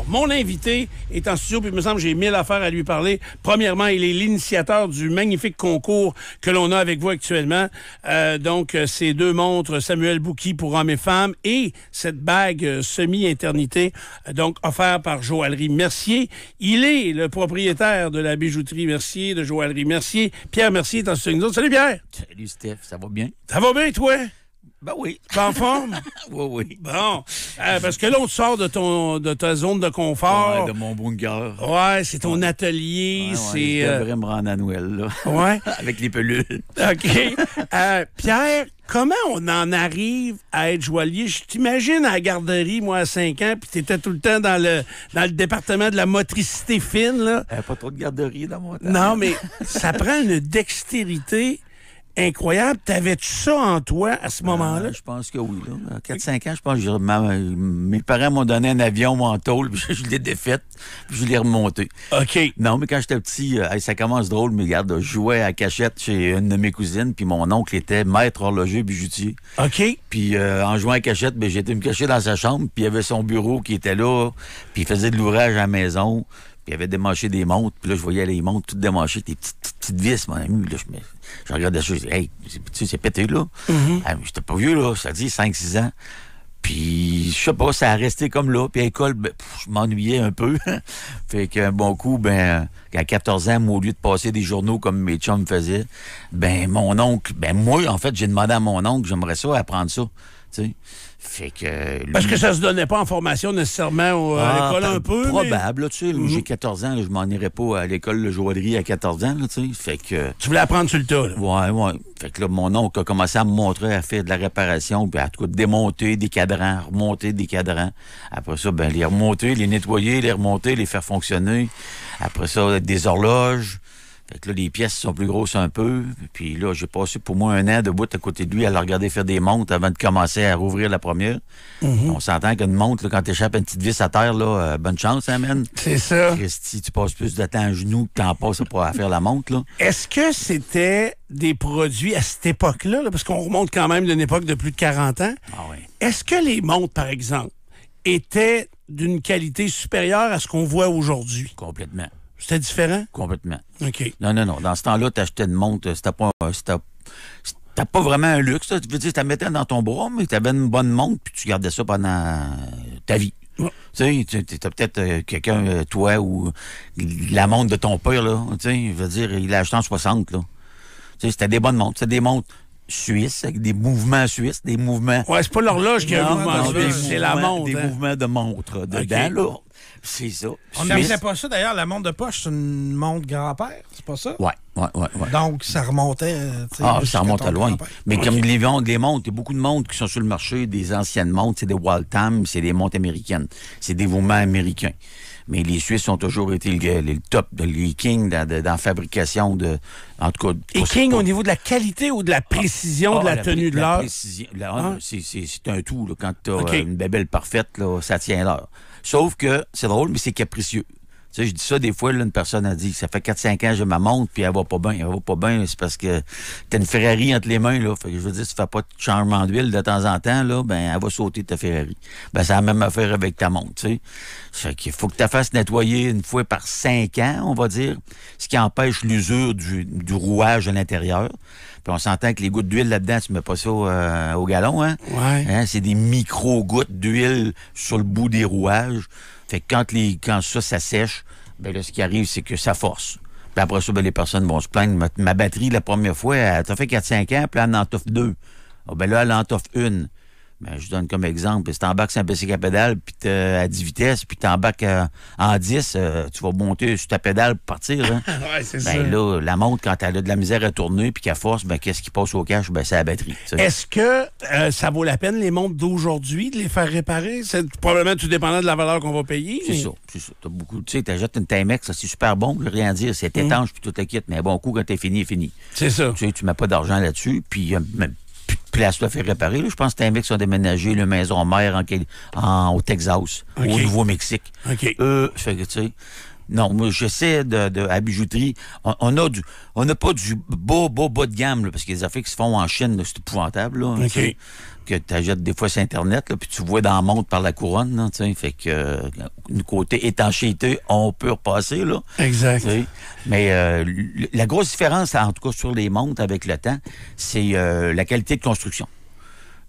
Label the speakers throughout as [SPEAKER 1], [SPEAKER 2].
[SPEAKER 1] Alors, mon invité est en studio, puis il me semble que j'ai 1000 affaires à lui parler. Premièrement, il est l'initiateur du magnifique concours que l'on a avec vous actuellement. Donc, ces 2 montres Samuel Bouki pour hommes et femmes et cette bague semi-éternité, donc offerte par Joaillerie Mercier. Il est le propriétaire de la bijouterie Mercier, de Joaillerie Mercier. Pierre Mercier est en studio avec nous autres. Salut Pierre!
[SPEAKER 2] Salut Steph, ça va bien?
[SPEAKER 1] Ça va bien, toi?
[SPEAKER 2] Ben oui.
[SPEAKER 1] T'es en forme?
[SPEAKER 2] Oui.
[SPEAKER 1] Bon. Parce que là, on te sort de ta zone de confort.
[SPEAKER 2] Ouais, de mon bunker.
[SPEAKER 1] Ouais, c'est ton atelier.
[SPEAKER 2] Ouais,
[SPEAKER 1] c'est.
[SPEAKER 2] Je devrais me rendre à Noël, là.
[SPEAKER 1] Ouais.
[SPEAKER 2] Avec les pelules.
[SPEAKER 1] OK. Pierre, comment on en arrive à être joaillier? Je t'imagine à la garderie, moi, à 5 ans, puis t'étais tout le temps dans le département de la motricité fine, là.
[SPEAKER 2] Pas trop de garderie dans mon temps.
[SPEAKER 1] Non, mais ça prend une dextérité incroyable. T'avais-tu ça en toi à ce moment-là?
[SPEAKER 2] Je pense que oui. Là. À 4-5 ans, je pense que mes parents m'ont donné un avion en tôle, puis je l'ai défaite, puis je l'ai remonté.
[SPEAKER 1] OK.
[SPEAKER 2] Non, mais quand j'étais petit, ça commence drôle, mais regarde, je jouais à cachette chez une de mes cousines, puis mon oncle était maître horloger bijoutier.
[SPEAKER 1] OK.
[SPEAKER 2] Puis en jouant à cachette, j'étais me cacher dans sa chambre, puis il y avait son bureau qui était là, puis il faisait de l'ouvrage à la maison. Puis il avait démanché des montres. Puis là, je voyais les montres toutes démanchées, des petites vis, mon ami. Là, je regardais ça, je disais, hey, c'est pété, là. Ah, j'étais pas vieux, là, ça dit 5-6 ans. Puis, je sais pas, ça a resté comme là. Puis à l'école, je m'ennuyais un peu. Fait qu'un bon coup, à 14 ans, moi, au lieu de passer des journaux comme mes chums faisaient, mon oncle, moi, en fait, j'ai demandé à mon oncle, j'aimerais ça apprendre ça, tu sais. Fait que...
[SPEAKER 1] Parce que ça se donnait pas en formation nécessairement à l'école un peu.
[SPEAKER 2] Probable, tu sais. J'ai 14 ans, là, je m'en irais pas à l'école de joaillerie à 14 ans, tu sais. Fait que...
[SPEAKER 1] Tu voulais apprendre sur le tas, là.
[SPEAKER 2] Ouais. Fait que là, mon oncle a commencé à me montrer à faire de la réparation, puis à tout cas, démonter des cadrans, remonter des cadrans. Après ça, les remonter, les nettoyer, les remonter, les faire fonctionner. Après ça, des horloges. Fait que là, les pièces sont plus grosses un peu. Puis là, j'ai passé pour moi 1 an debout à côté de lui à le regarder faire des montres avant de commencer à rouvrir la première. On s'entend qu'une montre, là, quand t'échappes une petite vis à terre, là, bonne chance, hein, man?
[SPEAKER 1] C'est ça.
[SPEAKER 2] Christy, tu passes plus de temps à genoux que t'en passes pour faire la montre, là.
[SPEAKER 1] Est-ce que c'était des produits à cette époque-là, là, parce qu'on remonte quand même d'une époque de plus de 40 ans?
[SPEAKER 2] Ah oui.
[SPEAKER 1] Est-ce que les montres, par exemple, étaient d'une qualité supérieure à ce qu'on voit aujourd'hui?
[SPEAKER 2] Complètement.
[SPEAKER 1] C'était différent?
[SPEAKER 2] Complètement.
[SPEAKER 1] OK.
[SPEAKER 2] Non. Dans ce temps-là, t'achetais une montre, c'était pas vraiment un luxe. Tu veux dire, tu la mettais dans ton bras, mais tu avais une bonne montre, puis tu gardais ça pendant ta vie. Ouais. Tu sais, t'as peut-être quelqu'un, toi, ou la montre de ton père, là, tu sais, je veux dire, il l'a acheté en 60, là. Tu sais, c'était des bonnes montres. C'était des montres suisses, avec des mouvements suisses, des mouvements...
[SPEAKER 1] Ouais, c'est pas l'horloge qui a un mouvement suisse, c'est la montre.
[SPEAKER 2] Des mouvements de montre dedans, là. C'est ça.
[SPEAKER 3] On n'appelait pas ça, d'ailleurs, la montre de poche, c'est une montre grand-père, c'est pas ça?
[SPEAKER 2] Ouais.
[SPEAKER 3] Donc, ça remontait...
[SPEAKER 2] ça remontait loin. Mais comme les montres, il y a beaucoup de montres qui sont sur le marché, des anciennes montres, c'est des Waltham, c'est des montres américaines. C'est des mouvements américains. Mais les Suisses ont toujours été le top, les kings dans la fabrication de... En tout cas...
[SPEAKER 1] Et king au niveau de la qualité ou de la précision de la tenue de l'heure?
[SPEAKER 2] C'est un tout. Là, quand tu as une bébelle parfaite, là, ça tient l'heure. Sauf que, c'est drôle, mais c'est capricieux. Tu sais, je dis ça des fois, là, une personne a dit, ça fait 4-5 ans que j'ai ma montre, puis elle va pas bien. Elle va pas bien, c'est parce que t'as une Ferrari entre les mains, là. Fait que je veux dire, si tu fais pas de changement d'huile de temps en temps, là, elle va sauter ta Ferrari. C'est la même affaire avec ta montre, tu sais. Fait qu'il faut que tu la fasses nettoyer une fois par 5 ans, on va dire, ce qui empêche l'usure du rouage à l'intérieur. Puis on s'entend que les gouttes d'huile là-dedans, tu mets pas ça au galon, hein?
[SPEAKER 1] Ouais.
[SPEAKER 2] Hein? C'est des micro-gouttes d'huile sur le bout des rouages. Fait que quand ça sèche, là, ce qui arrive, c'est que ça force. Puis après ça, les personnes vont se plaindre. Ma batterie, la première fois, elle t'a fait 4-5 ans, puis là, elle en t'offre 2. Là, elle en t'offre 1. Je donne comme exemple, si t'embarques sur un bicycle à pédale, puis t'es à 10 vitesses, puis t'embarques en 10, tu vas monter sur ta pédale pour partir. Hein?
[SPEAKER 1] Ouais, c'est ça.
[SPEAKER 2] Là, la montre, quand elle a de la misère à tourner, puis qu'elle force, qu'est-ce qui passe au cash? C'est la batterie. T'sais.
[SPEAKER 1] Est-ce que ça vaut la peine, les montres d'aujourd'hui, de les faire réparer? C'est probablement tout dépendant de la valeur qu'on va payer.
[SPEAKER 2] C'est ça. T'as beaucoup. Tu sais, t'achètes une Timex, c'est super bon, je veux rien dire. C'est étanche, puis tout te quitte. Mais bon coup, quand t'es fini, est fini.
[SPEAKER 1] C'est ça.
[SPEAKER 2] Tu sais, tu mets pas d'argent là-dessus, puis place de faire réparer. Là. Je pense que c'est un mec qui ont déménagé une maison mère au Texas, au Nouveau-Mexique.
[SPEAKER 1] OK.
[SPEAKER 2] Fait que, tu sais, Non, moi, j'essaie à la bijouterie. On n'a pas du bas de gamme, là, parce qu'il y a des affaires qui se font en Chine, là, c'est épouvantable, là.
[SPEAKER 1] OK.
[SPEAKER 2] Que tu achètes des fois sur Internet, là, puis tu vois dans la montre par la couronne, là, fait que du côté étanchéité, on peut repasser, là.
[SPEAKER 1] Exact.
[SPEAKER 2] T'sais. Mais la grosse différence, en tout cas sur les montres avec le temps, c'est la qualité de construction.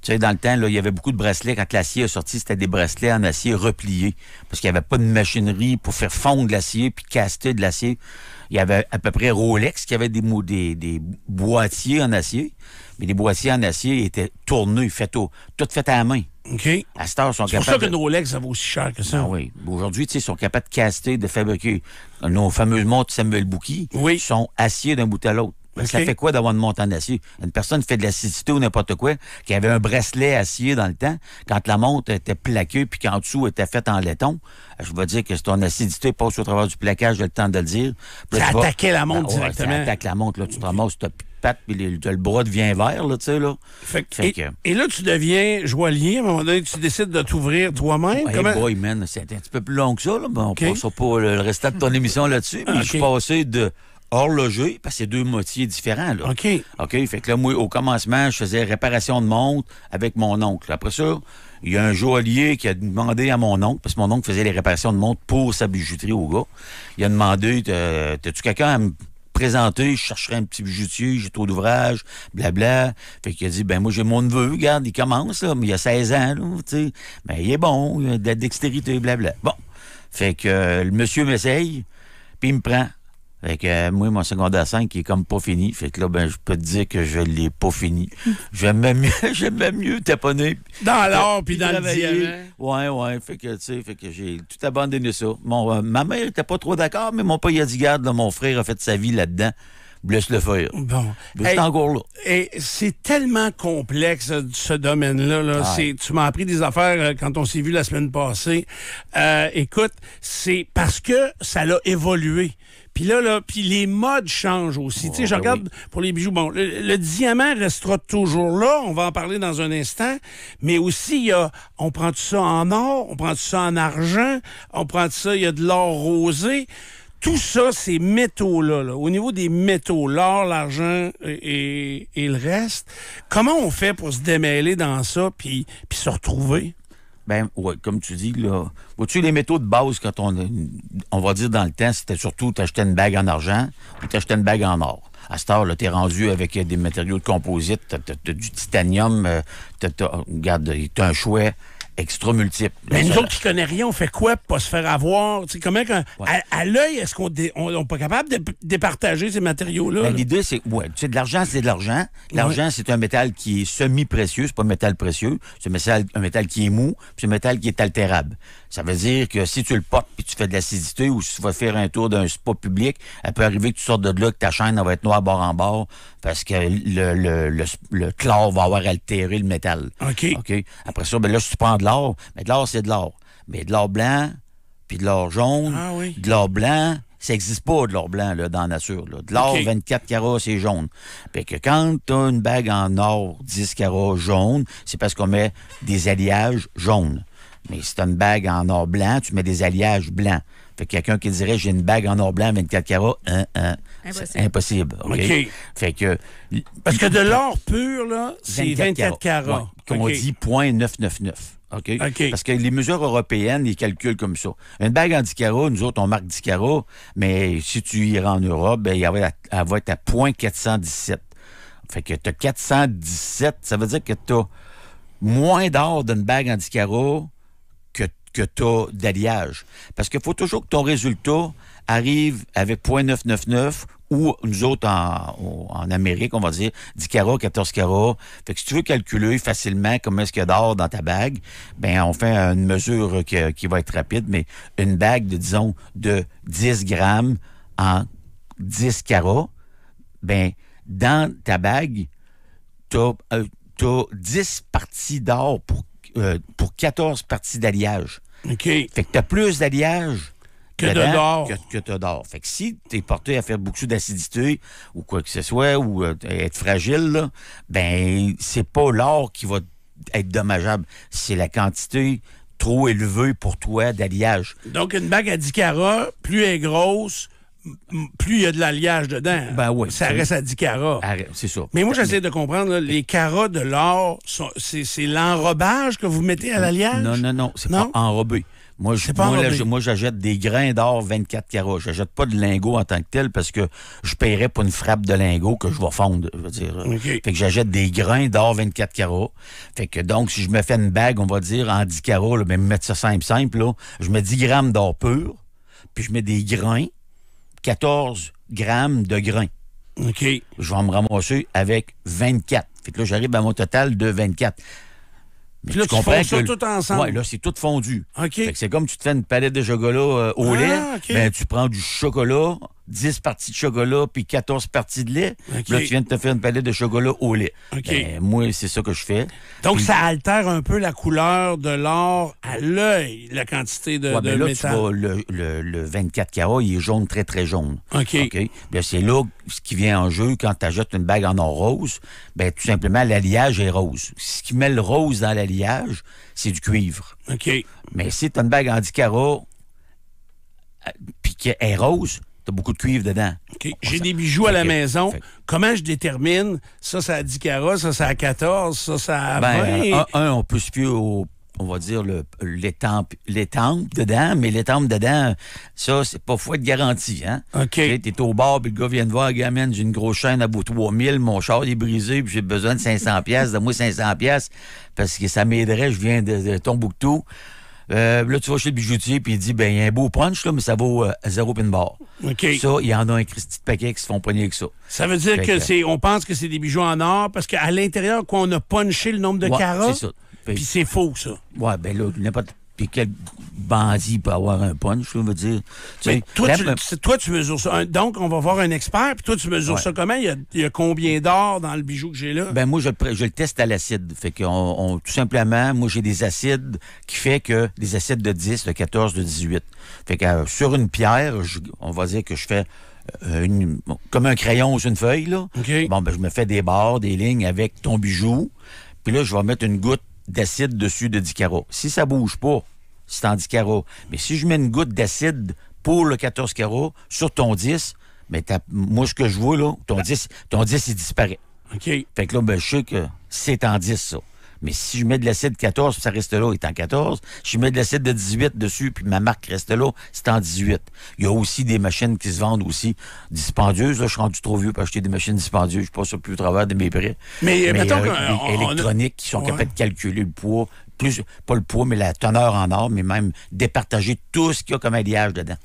[SPEAKER 2] Tu sais, dans le temps, là, il y avait beaucoup de bracelets. Quand l'acier est sorti, c'était des bracelets en acier repliés. Parce qu'il n'y avait pas de machinerie pour faire fondre l'acier puis caster de l'acier. Il y avait à peu près Rolex qui avait des boîtiers en acier. Mais les boîtiers en acier étaient tournés, tout fait à la main.
[SPEAKER 1] OK.
[SPEAKER 2] À cette heure, sont
[SPEAKER 1] C'est pour
[SPEAKER 2] capables
[SPEAKER 1] ça qu'une Rolex, ça vaut aussi cher que ça.
[SPEAKER 2] Ah oui. Aujourd'hui, tu sais, ils sont capables de caster, de fabriquer. Nos fameuses montres Samuel Bouki sont acier d'un bout à l'autre. Okay. Ça fait quoi d'avoir une montre en acier? Une personne qui fait de l'acidité ou n'importe quoi, qui avait un bracelet acier dans le temps, quand la montre était plaquée puis qu'en dessous était faite en laiton, je vais dire que si ton acidité passe au travers du plaquage, j'ai le temps de le dire.
[SPEAKER 1] Ça attaquait la montre directement.
[SPEAKER 2] Ça attaque la montre, là. Tu te ramasses, tu as plus de patte, puis le bras devient vert, là, tu sais, là.
[SPEAKER 1] Et là, tu deviens joaillier. À un moment donné, tu décides de t'ouvrir toi-même.
[SPEAKER 2] Hey boy, man, c'est un petit peu plus long que ça, là. Ben, on passera pas le restant de ton émission là-dessus, mais je suis passé de horloger, parce que c'est deux métiers différents, là.
[SPEAKER 1] OK.
[SPEAKER 2] OK, fait que là, moi, au commencement, je faisais réparation de montre avec mon oncle. Après ça, il y a un joaillier qui a demandé à mon oncle, parce que mon oncle faisait les réparations de montre pour sa bijouterie au gars. Il a demandé, t'as-tu quelqu'un à me présenter? Je chercherais un petit bijoutier, j'ai trop d'ouvrages, blabla. Fait qu'il a dit, ben moi, j'ai mon neveu, regarde, il commence, là, mais il a 16 ans, là, tu sais. Ben, il est bon, il a de la dextérité, blabla. Bon. Fait que le monsieur m'essaye, puis il me prend. Fait que moi, mon secondaire 5, il est comme pas fini. Fait que là, ben, je peux te dire que je l'ai pas fini. J'aimais mieux taponner.
[SPEAKER 1] Dans l'or puis dans le diamant.
[SPEAKER 2] Ouais. Fait que, tu sais, j'ai tout abandonné ça. Ma mère était pas trop d'accord, mais mon père, il a dit, garde, là, mon frère a fait sa vie là-dedans. Laisse le faire.
[SPEAKER 1] Bon.
[SPEAKER 2] C'est encore là.
[SPEAKER 1] Et c'est tellement complexe, ce domaine-là. Là. Tu m'as appris des affaires quand on s'est vu la semaine passée. Écoute, c'est parce que ça l'a évolué. Puis là, puis les modes changent aussi. Tu sais, je regarde pour les bijoux. Bon, le diamant restera toujours là. On va en parler dans un instant. Mais aussi, on prend tout ça en or, on prend tout ça en argent, on prend tout ça, il y a de l'or rosé. Tout ça, ces métaux-là, là, au niveau des métaux, l'or, l'argent et le reste, comment on fait pour se démêler dans ça puis se retrouver?
[SPEAKER 2] Ben, ouais, comme tu dis, là, vois-tu, les métaux de base, quand on va dire dans le temps, c'était surtout t'achetais une bague en argent ou t'achetais une bague en or. À cette heure, là, t'es rendu avec des matériaux de composite, t'as du titanium, regarde, t'as un choix extra multiple.
[SPEAKER 1] Mais nous autres qui connaissons rien, on fait quoi pour pas se faire avoir? Tu sais, comment, à l'œil, est-ce qu'on n'est pas capable de départager ces matériaux-là?
[SPEAKER 2] Ben, l'idée, c'est, tu sais, de l'argent, c'est de l'argent. L'argent, c'est un métal qui est semi-précieux, c'est pas un métal précieux. C'est un métal qui est mou, puis c'est un métal qui est altérable. Ça veut dire que si tu le portes puis tu fais de l'acidité ou si tu vas faire un tour d'un spa public, elle peut arriver que tu sortes de là, que ta chaîne elle va être noire bord en bord parce que le chlore va avoir altéré le métal.
[SPEAKER 1] OK.
[SPEAKER 2] Après ça, ben là, si tu prends de l'or, mais de l'or, c'est de l'or. Mais de l'or blanc, puis de l'or jaune, de l'or blanc, ça n'existe pas de l'or blanc là, dans la nature. Là. De l'or 24 carats, c'est jaune. Fait que quand tu as une bague en or 10 carats jaune, c'est parce qu'on met des alliages jaunes. Mais si tu as une bague en or blanc, tu mets des alliages blancs. Fait que quelqu'un qui dirait j'ai une bague en or blanc 24 carats, c'est impossible. Okay? Fait que
[SPEAKER 1] parce que de l'or pur là, c'est 24 carats.
[SPEAKER 2] Ouais, qu'on dit 0.999. OK? Parce que les mesures européennes, ils calculent comme ça. Une bague en 10 carats, nous autres, on marque 10 carats, mais si tu iras en Europe, ben, elle va être à 0.417. Fait que tu as 417, ça veut dire que tu as moins d'or d'une bague en 10 carats que tu as d'alliage. Parce qu'il faut toujours que ton résultat arrive avec 0.999 ou nous autres en Amérique, on va dire 10 carats, 14 carats. Fait que si tu veux calculer facilement comment est-ce qu'il y a d'or dans ta bague, ben on fait une mesure qui va être rapide, mais une bague disons, de 10 grammes en 10 carats, ben dans ta bague, t'as 10 parties d'or pour 14 parties d'alliage.
[SPEAKER 1] OK.
[SPEAKER 2] Fait que t'as plus d'alliage
[SPEAKER 1] que d'or.
[SPEAKER 2] Que t'as d'or. Fait que si t'es porté à faire beaucoup d'acidité ou quoi que ce soit, ou être fragile, là, ben c'est pas l'or qui va être dommageable. C'est la quantité trop élevé pour toi d'alliage.
[SPEAKER 1] Donc, une bague à 10 carats, plus elle est grosse, plus il y a de l'alliage dedans.
[SPEAKER 2] Ben oui.
[SPEAKER 1] Ça reste à 10 carats.
[SPEAKER 2] C'est ça.
[SPEAKER 1] Mais moi, j'essaie de comprendre, là, les carats de l'or, c'est l'enrobage que vous mettez à l'alliage?
[SPEAKER 2] Non. C'est pas enrobé. Moi, j'achète des grains d'or 24 carats. J'achète pas de lingots en tant que tel parce que je paierais pour une frappe de lingots que je vais fondre, je veux dire.
[SPEAKER 1] Okay.
[SPEAKER 2] Fait que j'achète des grains d'or 24 carats. Fait que donc, si je me fais une bague, on va dire, en 10 carats, là, même mettre ça simple, là, je mets 10 grammes d'or pur, puis je mets des grains, 14 grammes de grains.
[SPEAKER 1] OK.
[SPEAKER 2] Je vais me ramasser avec 24. Fait que là, j'arrive à mon total de 24. Mais
[SPEAKER 1] puis là, tu fonds ça tout ensemble?
[SPEAKER 2] Oui, là, c'est tout fondu.
[SPEAKER 1] OK.
[SPEAKER 2] Fait que c'est comme tu te fais une palette de chocolat au lait.
[SPEAKER 1] OK.
[SPEAKER 2] Ben, tu prends du chocolat, 10 parties de chocolat, puis 14 parties de lait.
[SPEAKER 1] OK.
[SPEAKER 2] Là, tu viens de te faire une palette de chocolat au lait.
[SPEAKER 1] OK.
[SPEAKER 2] Ben, moi, c'est ça que je fais.
[SPEAKER 1] Donc,
[SPEAKER 2] puis,
[SPEAKER 1] ça altère un peu la couleur de l'or à l'œil, la quantité de
[SPEAKER 2] ben là,
[SPEAKER 1] métal.
[SPEAKER 2] tu vois, le 24 carats, il est jaune, très, très jaune.
[SPEAKER 1] OK.
[SPEAKER 2] Bien, c'est là ce qui vient en jeu quand tu achètes une bague en or rose. Ben, tout simplement, l'alliage est rose. Ce qui met le rose dans l'alliage, c'est du cuivre.
[SPEAKER 1] OK.
[SPEAKER 2] Mais si tu as une bague en 10 carats, puis qu'elle est rose, tu as beaucoup de cuivre dedans.
[SPEAKER 1] OK. J'ai des bijoux à la maison. Comment je détermine ça a 10 carats, ça a 14, ça a 20?
[SPEAKER 2] On peut se fier au, on va dire, l'étampe dedans, mais l'étampe dedans, ça, c'est pas foi de garantie, hein?
[SPEAKER 1] OK.
[SPEAKER 2] T'es au bar, puis le gars vient de voir, gamin, j'ai une grosse chaîne à bout 3000, mon char est brisé, puis j'ai besoin de 500 pièces, donne-moi 500 pièces parce que ça m'aiderait, je viens de Tombouctou. Là, tu vas chez le bijoutier, puis il dit, ben, il y a un beau punch, là, mais ça vaut 0 pin bar.
[SPEAKER 1] OK.
[SPEAKER 2] Ça, il y en a un Christy de paquet qui se font pogner avec ça.
[SPEAKER 1] Ça veut dire on pense que c'est des bijoux en or parce qu'à l'intérieur, on a punché le nombre de carats.
[SPEAKER 2] C'est ça.
[SPEAKER 1] Puis c'est faux, ça.
[SPEAKER 2] Ouais, ben là, n'importe. Puis quel bandit peut avoir un punch, je veux dire.
[SPEAKER 1] Mais toi, tu mesures ça. Donc, on va voir un expert, puis toi, tu mesures ça comment? Il y a combien d'or dans le bijou que j'ai là?
[SPEAKER 2] Ben moi, je le teste à l'acide. Fait que tout simplement, moi, j'ai des acides qui fait que des acides de 10, de 14, de 18. Fait que sur une pierre, on va dire que je fais comme un crayon sur une feuille, là.
[SPEAKER 1] Okay.
[SPEAKER 2] Bon, ben je me fais des barres, des lignes avec ton bijou. Puis là, je vais mettre une goutte d'acide dessus de 10 carats. Si ça bouge pas, c'est en 10 carats. Mais si je mets une goutte d'acide pour le 14 carats sur ton 10, ben moi, ce que je vois, là, ton 10, il disparaît.
[SPEAKER 1] OK.
[SPEAKER 2] Fait que là, ben, je sais que c'est en 10, ça. Mais si je mets de l'acide 14, puis ça reste là, il est en 14. Si je mets de l'acide de 18 dessus, puis ma marque reste là, c'est en 18. Il y a aussi des machines qui se vendent aussi dispendieuses. Là, je suis rendu trop vieux pour acheter des machines dispendieuses. Je passe plus au travers de mes prêts.
[SPEAKER 1] Mais mettons
[SPEAKER 2] des électroniques qui sont capables de calculer le poids. Pas le poids, mais la teneur en or, mais même départager tout ce qu'il y a comme alliage dedans.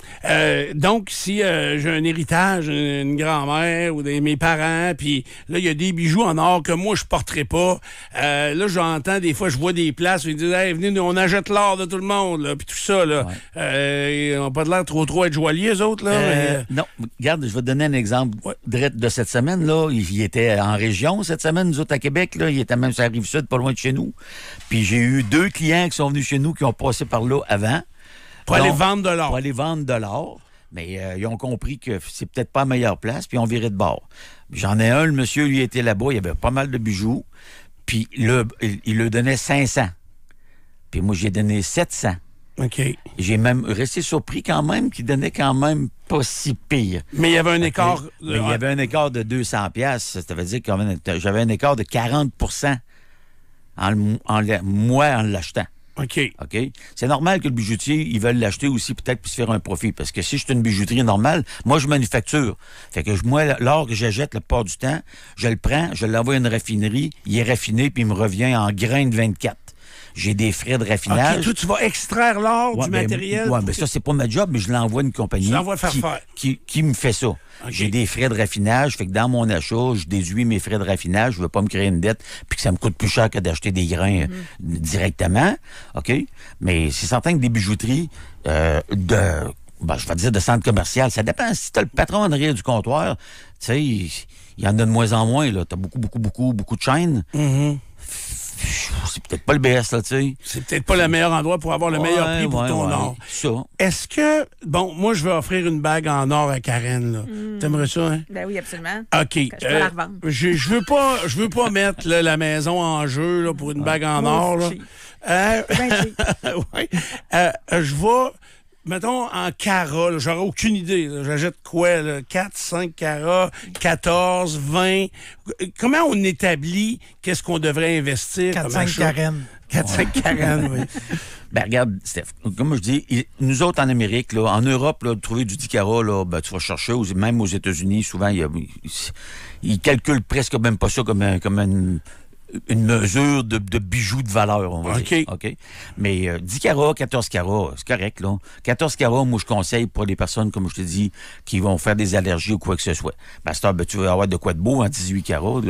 [SPEAKER 1] Donc, si j'ai un héritage, une grand-mère ou mes parents, puis là, il y a des bijoux en or que moi, je porterai pas. Là, j'entends, des fois, je vois des places où ils disent « Hey, venez, on achète l'or de tout le monde, là, puis tout ça, là. Ouais. Ils n'ont pas de l'air trop être joailliers, eux autres, là.
[SPEAKER 2] Non, regarde, je vais te donner un exemple de cette semaine, là. Il était en région cette semaine, nous autres, à Québec, là. Il était même sur la Rive-Sud, pas loin de chez nous. Puis j'ai eu 2 clients qui sont venus chez nous qui ont passé par là avant.
[SPEAKER 1] Pour aller vendre de l'or.
[SPEAKER 2] Pour aller vendre de l'or. Mais ils ont compris que c'est peut-être pas la meilleure place, puis ils ont viré de bord. J'en ai un, le monsieur, lui, était là-bas, il y avait pas mal de bijoux, puis il lui donnait 500. Puis moi, j'ai donné 700.
[SPEAKER 1] OK.
[SPEAKER 2] J'ai même resté surpris quand même qu'il donnait quand même pas si pire.
[SPEAKER 1] Mais il y avait un écart...
[SPEAKER 2] Mais il y avait un écart de 200 pièces. Ça veut dire que j'avais un écart de 40 en l'achetant.
[SPEAKER 1] OK.
[SPEAKER 2] C'est normal que le bijoutier, ils veulent l'acheter aussi peut-être pour se faire un profit. Parce que si je suis une bijouterie normale, moi, je manufacture. Fait que moi, l'or que j'achète la plupart du temps, je le prends, je l'envoie à une raffinerie, il est raffiné, puis il me revient en grains de 24. J'ai des frais de raffinage.
[SPEAKER 1] OK, toi, tu vas extraire l'or du matériel?
[SPEAKER 2] Oui, mais ça, c'est pas ma job, mais je l'envoie à une compagnie qui me fait ça. Okay. J'ai des frais de raffinage, fait que dans mon achat, je déduis mes frais de raffinage, je veux pas me créer une dette, puis que ça me coûte plus cher que d'acheter des grains directement. OK? Mais c'est certain que des bijouteries je vais dire de centre commercial, ça dépend. Si tu as le patron en arrière du comptoir, tu sais, il y en a de moins en moins, là. Tu as beaucoup de chaînes. C'est peut-être pas le best, là, tu sais.
[SPEAKER 1] C'est peut-être pas le meilleur endroit pour avoir le meilleur prix pour ton or.
[SPEAKER 2] Ça.
[SPEAKER 1] Est-ce que... Bon, moi, je vais offrir une bague en or à Karen, là. T'aimerais ça, hein?
[SPEAKER 4] Ben oui, absolument.
[SPEAKER 1] OK.
[SPEAKER 4] Je peux la revendre.
[SPEAKER 1] Je veux pas mettre là, la maison en jeu là, pour une bague en or, là. Ouais. Je vais, mettons, en carats, là, j'aurais aucune idée. Là. J'achète quoi, là? 4, 5 carats, 14, 20. Comment on établit qu'est-ce qu'on devrait investir?
[SPEAKER 3] 4-5 carènes.
[SPEAKER 1] 4-5 carènes, oui.
[SPEAKER 2] Ben, regarde, Steph, comme je dis, nous autres en Amérique, là, en Europe, là, de trouver du 10 carats, là, ben, tu vas chercher, même aux États-Unis, souvent, ils calculent presque même pas ça comme une mesure de bijoux de valeur, on va dire. OK. Mais 10 carats, 14 carats, c'est correct, là. 14 carats, moi, je conseille pour les personnes, comme je te dis, qui vont faire des allergies ou quoi que ce soit. Ben, tu vas avoir de quoi de beau en 18 carats.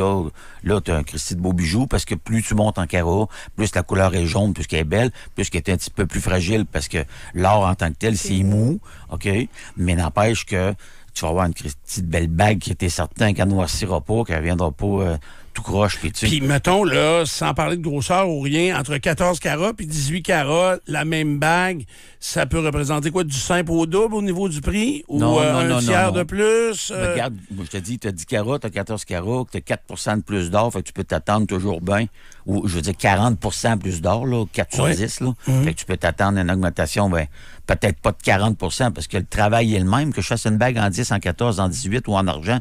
[SPEAKER 2] Là tu as un Christy de beau bijou parce que plus tu montes en carats, plus la couleur est jaune, plus qu'elle est belle, plus qu'elle est un petit peu plus fragile parce que l'or en tant que tel, c'est mou. OK? Mais n'empêche que tu vas avoir une petite belle bague qui était certain qu'elle ne noircira pas, qu'elle ne viendra pas tout croche.
[SPEAKER 1] Puis mettons, là, sans parler de grosseur ou rien, entre 14 carats et 18 carats, la même bague, ça peut représenter quoi, du simple au double au niveau du prix? Ou un tiers de plus?
[SPEAKER 2] Regarde, moi, je te dis, tu as 10 carats, tu as 14 carats, tu as 4 de plus d'or, fait que tu peux t'attendre toujours bien. Ou, je veux dire, 40 plus d'or, là, 4 sur 10, là. Fait que tu peux t'attendre à une augmentation, peut-être pas de 40 parce que le travail est le même, que je fasse une bague en 10, en 14, en 18 ou en argent.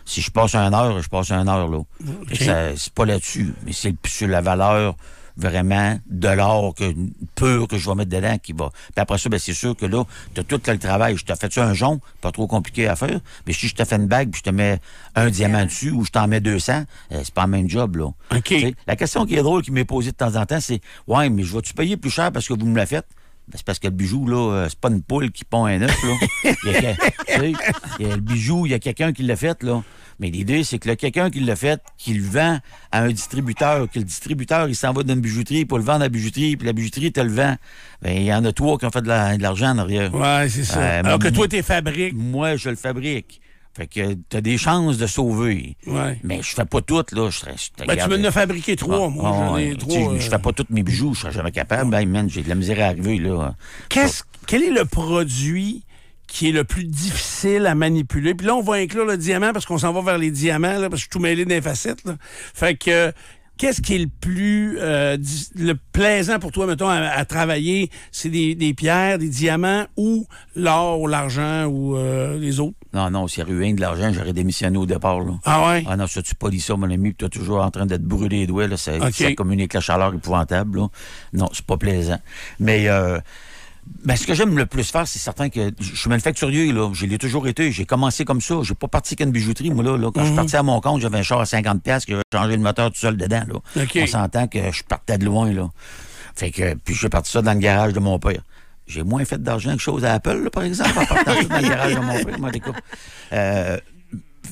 [SPEAKER 2] Si je passe 1 heure, je passe 1 heure, là. Okay. C'est pas là-dessus, mais c'est sur la valeur vraiment de l'or pur que je vais mettre dedans qui va. Puis après ça, c'est sûr que là, tu as tout le travail. Je te fais un jonc, pas trop compliqué à faire, mais si je te fais une bague puis je te mets un diamant dessus ou je t'en mets 200, c'est pas le même job, là.
[SPEAKER 1] Okay.
[SPEAKER 2] La question qui est drôle, qui m'est posée de temps en temps, c'est « Ouais, mais je vais-tu payer plus cher parce que vous me la faites? » Ben, c'est parce que le bijou, là, c'est pas une poule qui pond un œuf, là. Il y a le bijou, il y a quelqu'un qui l'a fait, là. Mais l'idée, c'est que là, quelqu'un qui l'a fait, qui le vend à un distributeur, que le distributeur, il s'en va d'une bijouterie pour le vendre à la bijouterie, puis la bijouterie te le vend. Ben, il y en a 3 qui ont fait de l'argent en arrière.
[SPEAKER 1] Ouais, c'est ça. Alors que toi, t'es fabrique.
[SPEAKER 2] Moi, je le fabrique. Fait que t'as des chances de sauver.
[SPEAKER 1] Ouais.
[SPEAKER 2] Mais je fais pas tout, là.
[SPEAKER 1] Tu m'en as fabriqué 3, moi. J'en ai 3.
[SPEAKER 2] Je fais pas tous mes bijoux, je serais jamais capable. Ben, man, j'ai de la misère à arriver, là.
[SPEAKER 1] Quel est le produit qui est le plus difficile à manipuler? Puis là, on va inclure le diamant parce qu'on s'en va vers les diamants, là, parce que je suis tout mêlé dans les facettes, là. Fait que, qu'est-ce qui est le plus le plaisant pour toi, mettons, à travailler? C'est des pierres, des diamants ou l'or ou l'argent ou les autres?
[SPEAKER 2] Non, s'il y avait eu rien de l'argent, j'aurais démissionné au départ, là.
[SPEAKER 1] Ah ouais?
[SPEAKER 2] Ah non, ça, tu polis ça, mon ami, puis t'es toujours en train d'être brûlé les doigts, là. Ça communique la chaleur épouvantable, là. Non, c'est pas plaisant. Mais, ce que j'aime le plus faire, c'est certain que je suis manufacturier, là. Je l'ai toujours été. J'ai commencé comme ça. J'ai pas parti qu'une bijouterie, moi, là. Quand je suis parti à mon compte, j'avais un char à 50$, que j'avais changé le moteur tout seul dedans, là.
[SPEAKER 1] Okay.
[SPEAKER 2] On s'entend que je partais de loin, là. Fait que, puis j'ai parti ça dans le garage de mon père. J'ai moins fait d'argent que chose à Apple, là, par exemple, en partant ça dans le garage de mon père.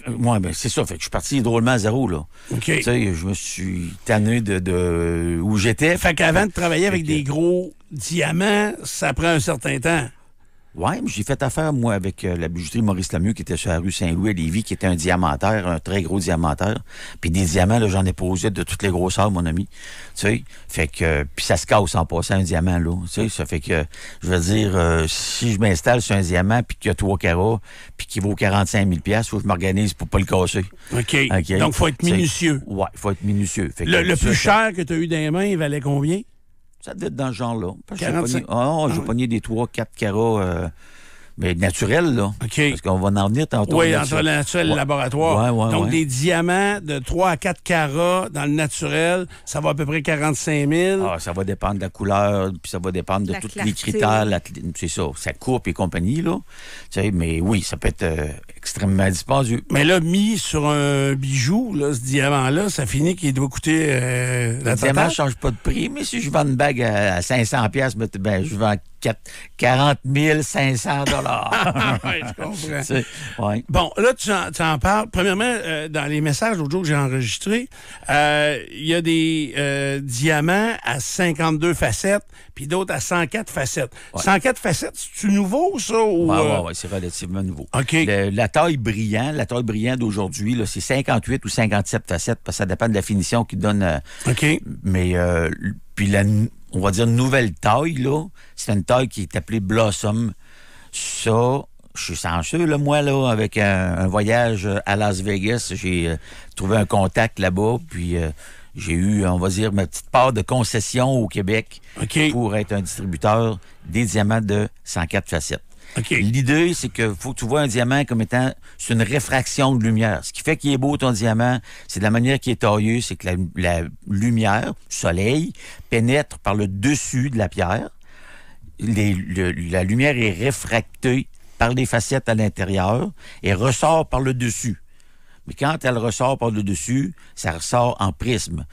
[SPEAKER 2] Moi, c'est ça. Fait que je suis parti drôlement à zéro, là.
[SPEAKER 1] Okay.
[SPEAKER 2] Tu sais, je me suis tanné de où j'étais.
[SPEAKER 1] Fait qu'avant de travailler avec des gros diamants, ça prend un certain temps.
[SPEAKER 2] Oui, mais j'ai fait affaire, moi, avec la bijouterie Maurice Lemieux, qui était sur la rue Saint-Louis à Lévis, qui était un diamantaire, un très gros diamantaire. Puis des diamants, là, j'en ai posé de toutes les grosseurs, mon ami. Tu sais, fait que... Puis ça se casse en passant un diamant, là. Tu sais, ça fait que, je veux dire, si je m'installe sur un diamant, puis qu'il y a 3 carats, puis qu'il vaut 45 000 $, faut que je m'organise pour pas le casser.
[SPEAKER 1] OK. Donc, il faut être minutieux.
[SPEAKER 2] Oui, il faut être minutieux. Fait que
[SPEAKER 1] le plus cher que tu as eu dans les mains, il valait combien?
[SPEAKER 2] Ça devait être dans ce genre-là. J'ai pogné des 3-4 carats, mais naturels, là.
[SPEAKER 1] OK.
[SPEAKER 2] Parce qu'on va en venir tantôt.
[SPEAKER 1] Oui, entre le naturel et le laboratoire. Donc, des diamants de 3 à 4 carats dans le naturel, ça va à peu près 45 000.
[SPEAKER 2] Ah, ça va dépendre de la couleur, puis ça va dépendre de tous les critères. C'est ça, sa coupe et compagnie, là. Tu sais, mais oui, ça peut être extrêmement dispendieux.
[SPEAKER 1] Mais là, mis sur un bijou, là, ce diamant-là, ça finit qu'il doit coûter
[SPEAKER 2] le diamant ne change pas de prix, mais si je vends une bague à 500$, ben, je vends 40 500 $.
[SPEAKER 1] Oui, je comprends.
[SPEAKER 2] Ouais.
[SPEAKER 1] Bon, là, tu en parles. Premièrement, dans les messages l'autre jour que j'ai enregistrés, il y a des diamants à 52 facettes, puis d'autres à 104 facettes. Ouais. 104 facettes, c'est-tu nouveau, ça?
[SPEAKER 2] Oui, c'est relativement nouveau.
[SPEAKER 1] OK.
[SPEAKER 2] La taille brillante d'aujourd'hui, là, c'est 58 ou 57 facettes, parce que ça dépend de la finition qui donne.
[SPEAKER 1] OK.
[SPEAKER 2] Mais, puis on va dire nouvelle taille, là, c'est une taille qui est appelée Blossom. Ça, je suis chanceux, là, moi, là, avec un voyage à Las Vegas, j'ai trouvé un contact là-bas, puis j'ai eu, on va dire, ma petite part de concession au Québec pour être un distributeur des diamants de 104 facettes. L'idée, c'est que faut que tu vois un diamant comme étant c'est une réfraction de lumière. Ce qui fait qu'il est beau, ton diamant, c'est de la manière qu'il est taillé, c'est que la lumière, le soleil, pénètre par le dessus de la pierre. La lumière est réfractée par les facettes à l'intérieur et ressort par le dessus. Mais quand elle ressort par le dessus, ça ressort en prisme.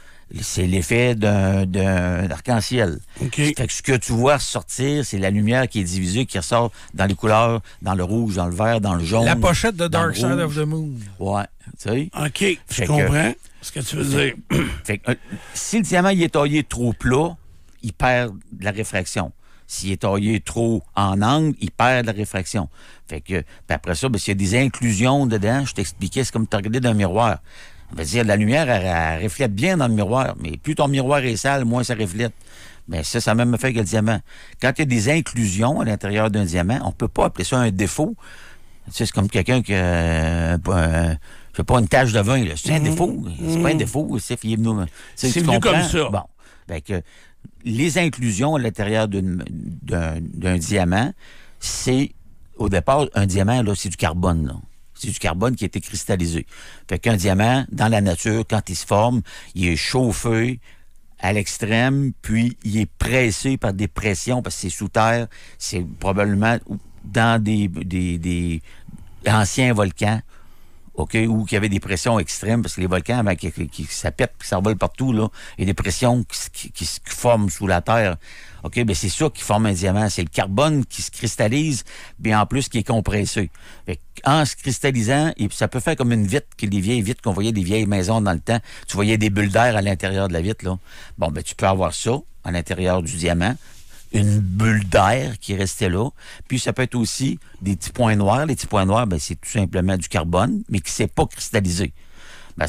[SPEAKER 2] C'est l'effet d'un arc-en-ciel. Fait que ce que tu vois sortir, c'est la lumière qui est divisée, qui ressort dans les couleurs, dans le rouge, dans le vert, dans le jaune.
[SPEAKER 3] La pochette de Dark Side of the Moon.
[SPEAKER 2] Ouais, tu sais.
[SPEAKER 1] OK, je comprends ce que tu veux dire.
[SPEAKER 2] Fait que, si le diamant il est taillé trop plat, il perd de la réfraction. S'il est taillé trop en angle, il perd de la réfraction. Fait que, puis après ça, s'il y a des inclusions dedans, je t'expliquais, c'est comme tu regardais dans un miroir. On va dire, la lumière, elle reflète bien dans le miroir, mais plus ton miroir est sale, moins ça reflète. Mais ça a même fait que le diamant. Quand il y a des inclusions à l'intérieur d'un diamant, on peut pas appeler ça un défaut. Tu sais, c'est comme quelqu'un qui a je sais pas, une tache de vin, là. C'est un défaut. C'est pas un défaut. C'est
[SPEAKER 1] venu comme ça.
[SPEAKER 2] Bon. Fait que les inclusions à l'intérieur d'un diamant, c'est, au départ, un diamant, là, c'est du carbone, là. C'est du carbone qui a été cristallisé. Fait qu'un diamant, dans la nature, quand il se forme, il est chauffé à l'extrême, puis il est pressé par des pressions, parce que c'est sous terre, c'est probablement dans des anciens volcans, OK, où il y avait des pressions extrêmes, parce que les volcans, ça pète, puis ça revole partout, là, il y a des pressions qui se forment sous la terre. OK, bien, c'est ça qui forme un diamant. C'est le carbone qui se cristallise, bien en plus qui est compressé. Fait en se cristallisant, et ça peut faire comme une vitre, les vieilles vitres qu'on voyait des vieilles maisons dans le temps. Tu voyais des bulles d'air à l'intérieur de la vitre, là. Bon, ben tu peux avoir ça à l'intérieur du diamant. Une bulle d'air qui restait là. Puis ça peut être aussi des petits points noirs. Les petits points noirs, ben, c'est tout simplement du carbone, mais qui ne s'est pas cristallisé. Ben,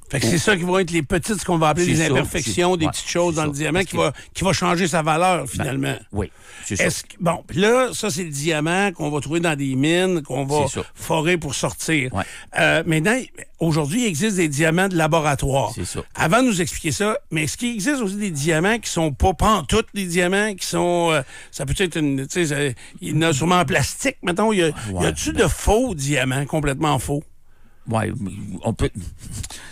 [SPEAKER 1] fait que c'est ça qui va être les petites, ce qu'on va appeler les imperfections, des petites choses dans le diamant qui va changer sa valeur, finalement.
[SPEAKER 2] Ben, oui, c'est ça.
[SPEAKER 1] Bon, puis là, ça, c'est le diamant qu'on va trouver dans des mines, qu'on va forer pour sortir.
[SPEAKER 2] Ouais.
[SPEAKER 1] Maintenant, aujourd'hui, il existe des diamants de laboratoire.
[SPEAKER 2] C'est ça.
[SPEAKER 1] Avant de nous expliquer ça, mais est-ce qu'il existe aussi des diamants qui sont pas pantoute des diamants, qui sont... ça peut être une... Tu sais, il y en a sûrement en plastique, mettons. Y a-tu de faux diamants, complètement faux?
[SPEAKER 2] Oui, on peut...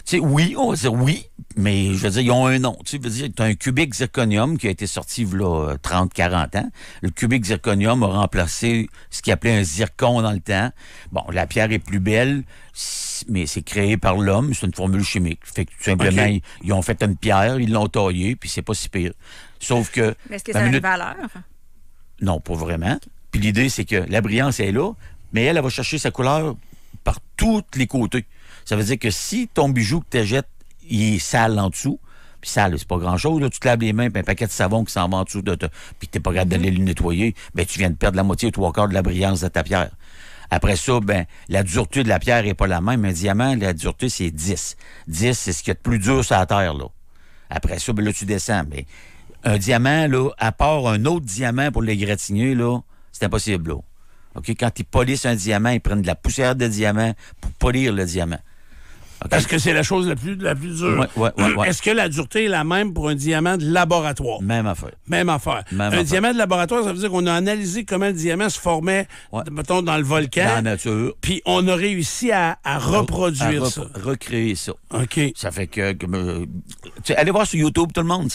[SPEAKER 2] Tu sais, oui, on va dire oui, mais je veux dire, ils ont un nom. Tu sais, tu as un cubique zirconium qui a été sorti, là, 30-40 ans. Le cubique zirconium a remplacé ce qu'ils appelait un zircon dans le temps. Bon, la pierre est plus belle, mais c'est créé par l'homme, c'est une formule chimique. Fait que, tout simplement, ils ont fait une pierre, ils l'ont taillée, puis c'est pas si pire. Sauf que...
[SPEAKER 4] Mais est-ce que ça a une valeur?
[SPEAKER 2] Non, pas vraiment. Puis l'idée, c'est que la brillance est là, mais elle va chercher sa couleur par tous les côtés. Ça veut dire que si ton bijou que tu jettes, il est sale en dessous, puis sale, c'est pas grand-chose, là, tu te laves les mains, puis un paquet de savon qui s'en va en dessous, puis t'es pas capable d'aller le nettoyer, ben tu viens de perdre la moitié ou 3/4 de la brillance de ta pierre. Après ça, ben la dureté de la pierre est pas la même. Un diamant, la dureté, c'est 10. 10, c'est ce qu'il y a de plus dur sur la terre, là. Après ça, ben là, tu descends. Mais un diamant, là, à part un autre diamant pour l'égratigner, là, c'est impossible, là. OK? Quand ils polissent un diamant, ils prennent de la poussière de diamant pour polir le diamant. Okay?
[SPEAKER 1] Parce que c'est la chose la plus dure.
[SPEAKER 2] Ouais.
[SPEAKER 1] Est-ce que la dureté est la même pour un diamant de laboratoire?
[SPEAKER 2] Même affaire.
[SPEAKER 1] Même affaire. Diamant de laboratoire, ça veut dire qu'on a analysé comment le diamant se formait, mettons, dans le volcan.
[SPEAKER 2] Dans la nature.
[SPEAKER 1] Puis on a réussi à reproduire ça.
[SPEAKER 2] Recréer ça.
[SPEAKER 1] OK.
[SPEAKER 2] Ça fait que allez voir sur YouTube, tout le monde.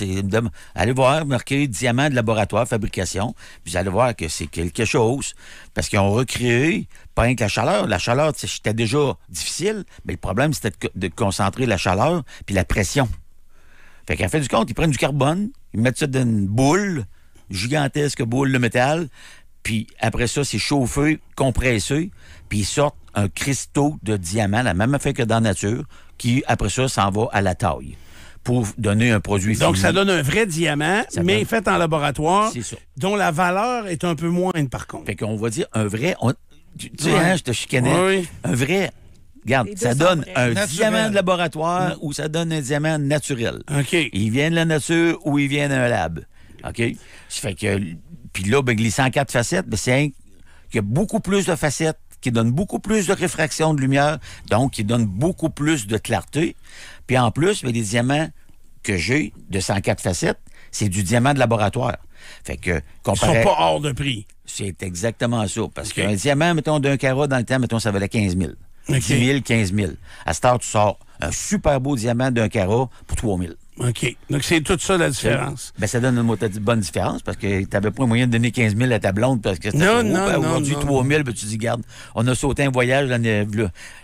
[SPEAKER 2] Allez voir, marquer diamant de laboratoire, fabrication. Puis vous allez voir que c'est quelque chose. Parce qu'ils ont recréé, pas rien que la chaleur. La chaleur, c'était déjà difficile, mais le problème, c'était de concentrer la chaleur puis la pression. Fait qu'à fin du compte, ils prennent du carbone, ils mettent ça dans une boule, gigantesque boule de métal, puis après ça, c'est chauffé, compressé, puis ils sortent un cristaux de diamant, la même affaire que dans la nature, qui, après ça, s'en va à la taille pour donner un produit fini.
[SPEAKER 1] Donc, ça donne un vrai diamant, mais fait en laboratoire,
[SPEAKER 2] c'est ça,
[SPEAKER 1] dont la valeur est un peu moindre, par contre.
[SPEAKER 2] Fait qu'on va dire un vrai... Tu sais, je te chicanais.
[SPEAKER 1] Oui.
[SPEAKER 2] Un vrai... Regarde, ça donne un
[SPEAKER 3] naturel.
[SPEAKER 2] diamant de laboratoire ou ça donne un diamant naturel.
[SPEAKER 1] OK.
[SPEAKER 2] Il vient de la nature ou il vient d'un lab. OK? Ça fait que... Puis là, ben, les 104 facettes, ben, c'est qu'il y a beaucoup plus de facettes qui donne beaucoup plus de réfraction de lumière, donc qui donne beaucoup plus de clarté. Puis en plus, les diamants que j'ai de 104 facettes, c'est du diamant de laboratoire. Fait que,
[SPEAKER 1] Ils sont pas hors de prix.
[SPEAKER 2] C'est exactement ça. Parce qu'un diamant, mettons, d'un carat, dans le temps, mettons, ça valait 15 000. 10 000, 15 000. À cette heure, tu sors un super beau diamant d'un carat pour 3 000.
[SPEAKER 1] OK. Donc, c'est tout ça, la différence.
[SPEAKER 2] Ben, ça donne une bonne différence parce que tu n'avais pas moyen de donner 15 000 à ta blonde parce que c'était aujourd'hui 3 000. Ben, tu dis, garde, on a sauté un voyage l'année.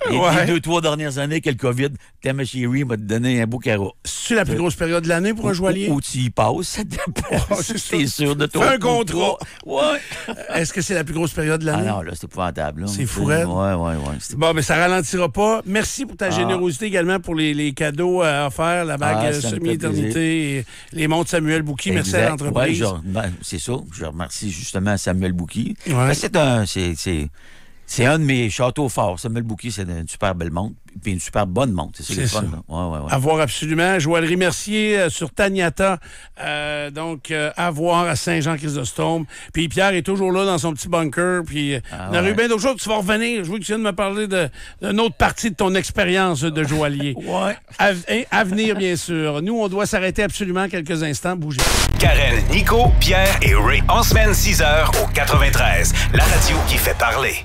[SPEAKER 2] Les 2-3 dernières années que le COVID, ta chérie m'a donné un beau carreau.
[SPEAKER 1] C'est la plus grosse période de l'année pour un joaillier?
[SPEAKER 2] Où tu y passes, ça dépend. T'es sûr de toi.
[SPEAKER 1] Fais un contrat.
[SPEAKER 2] Ouais.
[SPEAKER 1] Est-ce que c'est la plus grosse période de l'année?
[SPEAKER 2] Ah non, là, c'est épouvantable. Là.
[SPEAKER 1] C'est fou, raide.
[SPEAKER 2] Ouais.
[SPEAKER 1] Bon, ben, ça ralentira pas. Merci pour ta générosité également pour les cadeaux offerts, la bague semi-éternité. Les montres Samuel Bouki, merci à l'entreprise.
[SPEAKER 2] C'est ça. Je remercie justement Samuel Bouki.
[SPEAKER 1] Ouais.
[SPEAKER 2] C'est un de mes châteaux forts. Samuel Bouki, c'est une super belle montre. Puis une super bonne montre. C'est le fun. Ouais.
[SPEAKER 1] À voir absolument. Joaillerie Mercier sur Taniata. À voir à Saint-Jean-Chrysostome. Puis Pierre est toujours là dans son petit bunker. Puis on a eu bien d'autres choses. Tu vas revenir. Je veux que tu viennes me parler d'une autre partie de ton expérience de joaillier.
[SPEAKER 2] Ouais.
[SPEAKER 1] À venir, bien sûr. Nous, on doit s'arrêter absolument quelques instants. Bougez.
[SPEAKER 4] Karen, Nico, Pierre et Ray. En semaine, 6h au 93. La radio qui fait parler.